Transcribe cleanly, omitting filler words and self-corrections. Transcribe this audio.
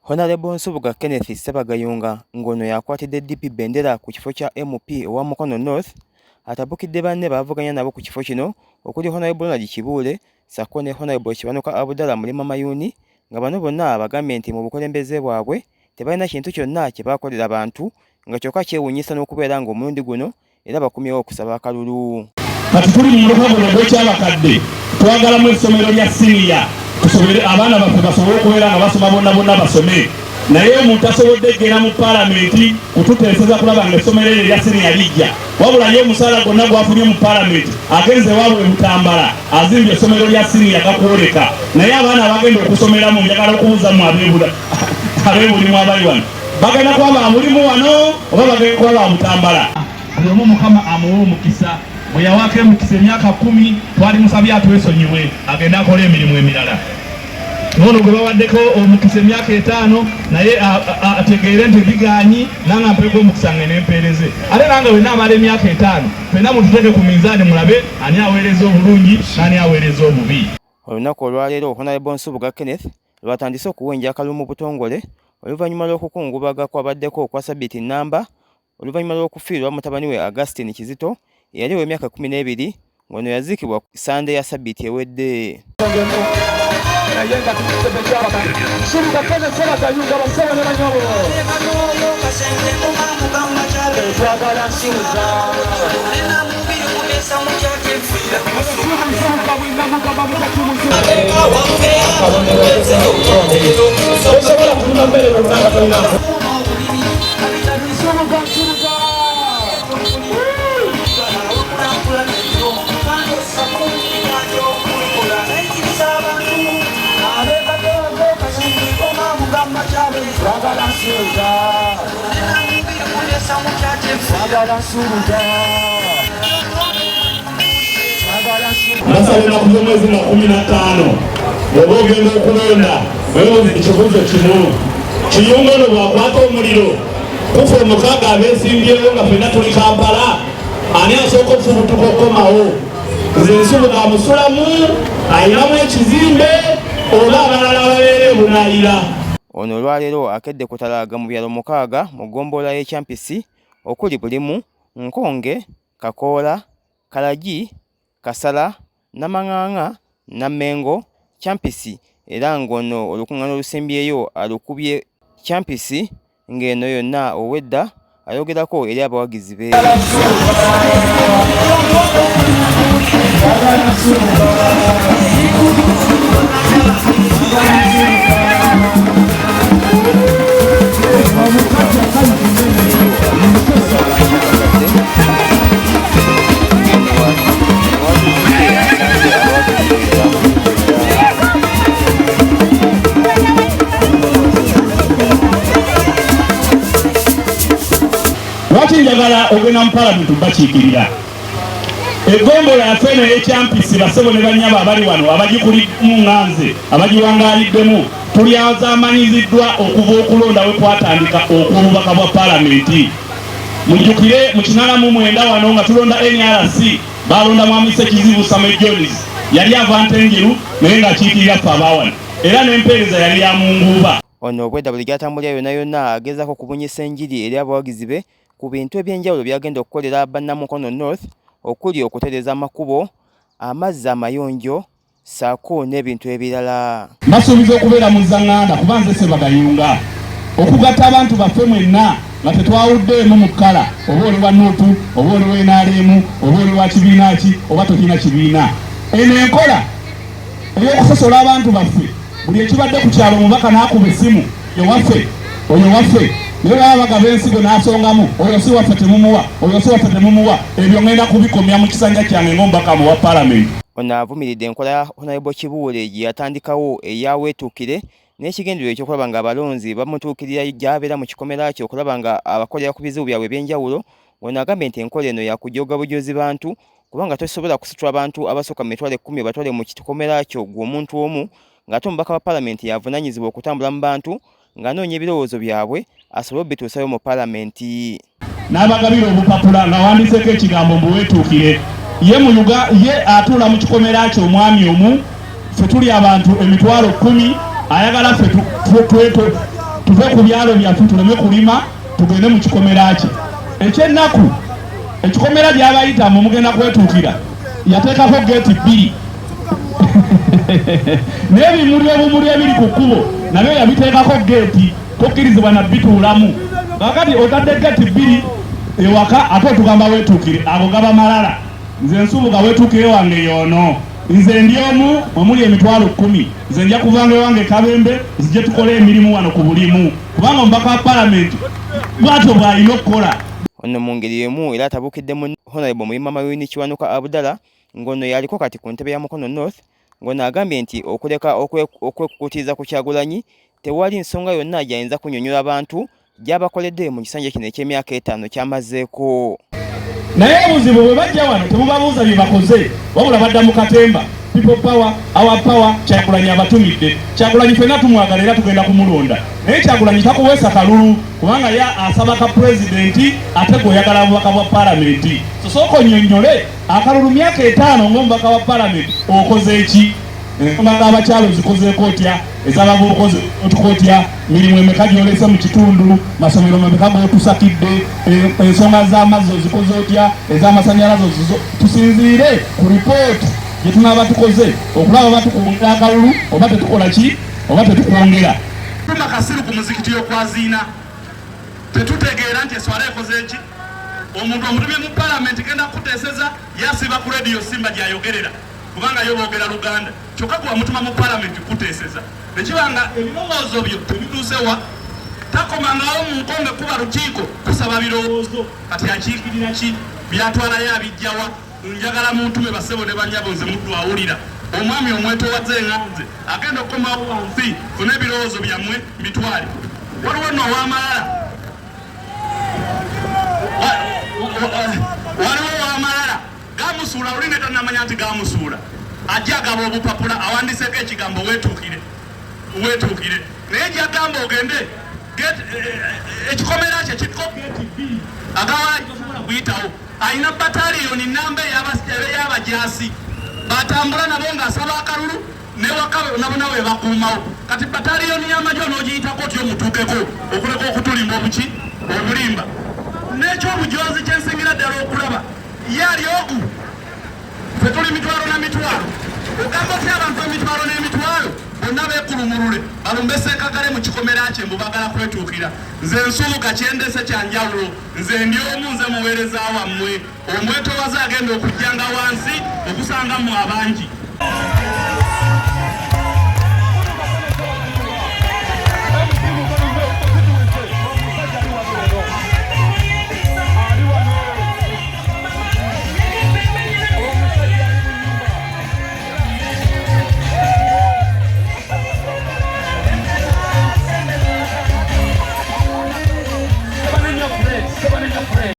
Honorable Nsubuga Kenneth Sebagayunga ngono yakwatidde DP Bendera ku kifo kya MP owa Mukono North atabukidde banne bavuganya nabo ku kifo kino okuli Honorable Naji Kibuule sako ne Honorable Kibanuka Abudala Mulima Mayuni nga bano bonna abagambye nti mu bukulembeze bwabwe tebalina kintu kyonna kye bakolera abantu nga kyokka kyewuunyisa n'okubeera ng'omulundi guno era bakumyewo okusaba akalulu. Kati tuli mu lukago lw'ekyabakadde twagalamu essomero lya siniya tusobole abaana baffe basobole okubeera nga basoma bonna basome naye omuntu asobodde egenda mu paalamenti kututeeseza kulaba nga essomero eryo erya siniya lijja wabula ye omusaala gonna gwafunye mu paalamenti agenze waabwe Butambala azimbye essomero lya siniya gakwoleka naye abaana abagenda okusomeramu njagala okubuuzamu abeebulimu abali wano bagenda kwaba mulimu wano oba bagenda kwaba Butambala. Buli omu Mukama amuwe omukisa bwe yawako emikisa emyaka 10 twali musabye atwesonyiwe agenda akola emirimu emirala. Nono gwe bawaddeko omukisa emyaka 5 naye ategeere nti biganyi nanga mpeko omukisa ngene mpereze ate nange we naamala emyaka 5 fenna mututeeke ku minzaani mulabe ani aweereza obulungi nani aweereza obubi. Olunaku olwaleero Honorable Nsubuga Kenneth lwatandise okuwenja akalulu mu butongole oluvannyuma lw'okukungubaga kwabaddeko okwa Sabiti Namba oluvannyuma lw'okufiirwa mutabani we Augustine Kizito eyali w'emyaka 12 ngono yaziikibwa Sande ya Sabiti ewedde. Nasabira ku mwezi wa 15 oba ogenda okulonda wewe ekibuzo kino kiyungo no bwakwata omuliro kufa omukaaga abeesimbyewo nga fenna tuli Kampala ani asooka okufubutuka okukomawo nze Nsubuga amusulamu ayinamu ekizimbe oba abalala babeere bunayira. Ono olwaleero akedde kutalaaga mu byalo 6 mu ggombolola y'Ekyampisi okuli Bulimu, Nkonge, Kakoola, Kalagi, Kasala, Namanganga, Namengo, Kyampisi era ng'ono olukuŋŋaana olusimbyeyo alukubye Kyampisi ng'eno yonna owedda ayogerako eri abawagizi be. Lwaki njagala ogenda mu Paalamenti bakiikirira eggombola yaffe eno y'Ekyampisi basebo ne bannyaba abali wano abagikuli mu nganze abagiwangaaliddemu tulyazamanyiziddwa okuva okulonda we kwatandika okububaka bwa Paalamenti. Mujjukire mu 89 wano nga tulonda NRC balonda Mwami Ssekizibu Samuel Jones yali avanta enjeru naye ng'akiikirira ffe abawano era n'empeereza yali ya munguuba. Ono obwedda buli gyatambulira yonna agezaako okubunyisa enjiri eri abawagizi be ku bintu eby'enjawulo byagenda okukolera Bannamukono North okuli okutereeza amakubo, amazzi amayonjo ssaako n'ebintu ebirala. Basuubiza okubeera mu Zaŋŋanda kuba nze Sebagayunga okugatta abantu baffe mwenna nga tetwawuddeemu mu kkala oba oli wa Nuutu oba oli wa NRM oba oli wa kibiina ki oba tokina kibiina. Eno enkola ey'okusosola abantu baffe buli ekibadde ku kyalo omubaka n'akuba essimu ewaffe oyo waffe naye baba bagaba ensigo n'asongamu oyo si waffe temumuwa oyo si waffe temumuwa ebyo ngenda kubikomya mu kisanja kyange ng'omubaka mu wa Paalamenti. Ono avumiridde enkola ya Honorable Kibuule gye yatandikawo eyaweetuukire n'ekigendererwa ekyokulaba nga abalonzi bamutuukirira gy'abeera mu kikomera kye okulaba nga abakolera ku bizibu byabwe eby'enjawulo. Ono agambye nti enkola eno yakujooga bujozi bantu kubanga tosobola kusitula abantu abasooka mu mitwalo 10 batwale mu kikomera kyo gwe omuntu omu ng'ate omubaka wa Paalamenti yavunaanyizibwa okutambula mu bantu ng'anoonya ebirowoozo byabwe asobole obituusayo mu Paalamenti. N'abagabira obupapula nga wandiseeko ekigambo mbuweetuukire ye atuula mu kikomera kye omwami omu ffe tuli abantu emitwalo 10 ayagala ffe tuve ku byalo byaffe tuleme kulima tugende mu kikomera kye. Ekyennaku ekikomera gy'abayita mugenda kwetuukira yateekako geeti 2 n'ebimuli obumuli ebiri ku kkubo nabyo yabiteekako geeti tokkirizibwa na bituulamu. Kakati otadde geeti 2 ewaka ate otugamba weetuukire, abo gaba malala. Nze nsubuga weetuukire wange yoono. Nze ndi omu omuli emitwalo 10. Nze nja kuvanga ewange Kabembe nzije tukole emirimu wano ku bulimu kubanga omubaka wa palamenti bwatyo bw'alina okukola. Ono mu ngeri emu era atabuukiddemu Honorable Muyima Mayuni Kiwanuka Abdallah ng'ono yaliko kati ku ntebe ya Mukono North, ng'ono agambye nti okuleka okwekukutiza ku Kyagulanyi tewali nsonga yonna gy'ayinza kunnyonnyola abantu gy'abakoledde mu kisanja kino eky'emyaka 5 kyamazeeko. Naye obuzibu bwe bajja wano temubabuuza bye bakoze, wabula badda mu katemba. People power, our power, Kyagulanyi abatumidde. Kyagulanyi ffenna tumwagala era tugenda kumulonda. Naye Kyagulanyi takuweesa kalulu kubanga ya asaba ka pulezidenti ate gw'oyagala mubaka bwa palamenti. Sosooka onnyonnyole akalulu myaka 5 ng'omubaka wa palamenti okoze ki? Ensonga z'abakyalo zikozeeko otya, ez'abavubuka otuko otya, mirimu emeka gy'olese mu kitundu, masomero mameka g'otusakidde, ensonga z'amazzi ozikoze otya, ez'amasannyalaze tusinziire ku ripooti gye tunaaba tukoze okulaba oba tukwongera akalulu oba tetukola ki oba tetukwongera. Tuma kasiru ku muzikiti y'okwaziina tetutegeera nti eswala ekoze ki? Omuntu omutumye mu palamenti genda kuteeseza yasiba ku rediyo Simba gy'ayogerera kubanga yo boogera Luganda kyokka gwe wamutuma mu palamenti kuteeseza nekibanga ebirowoozo byo tebituusewa takomangawo mu nkonge kuba lukiiko kusaba birowoozo kati akiikirira ki byatwalayo abijjawa. Njagala muntume basebo ne banyabo nze muddu awulira omwami omwetowaze enganze agenda okukomawo wansi funa ebirowoozo byammwe mbitwale. Waliwo nno ow'amalala waliwo ow'amalala gamusuula oli ne tannamanya nti gamusuula ajja agaba obupapula awandiseeko ekigambo weetuukire naye gyagamba ogende ekikomera kye kiriko geeti 2 agawala tosobola kuyitawo. Alina bataliyoni namba ey'abajaasi batambula nabo ng'asaba akalulu newaka nabo nawe bakuumawo. Kati bataliyoni y'amagye onoogiyitako otyo omutuukeko okuleka okutulimba obulimba. N'ekyobujozi kyensingira ddala okulaba ye ali ogu ffe tuli mitwalo na mitwalo ogamba otya abantu emitwalo n'emitwalo bonna beekulumulule balumbese ekagale mu kikomera kye mbu bagala kwetuukira. Nze nsubuga kyendese kyanjawulo, nze ndi omu, nze muweereza wammwe omwetowaze agenda okujjanga wansi okusanga mu abangi.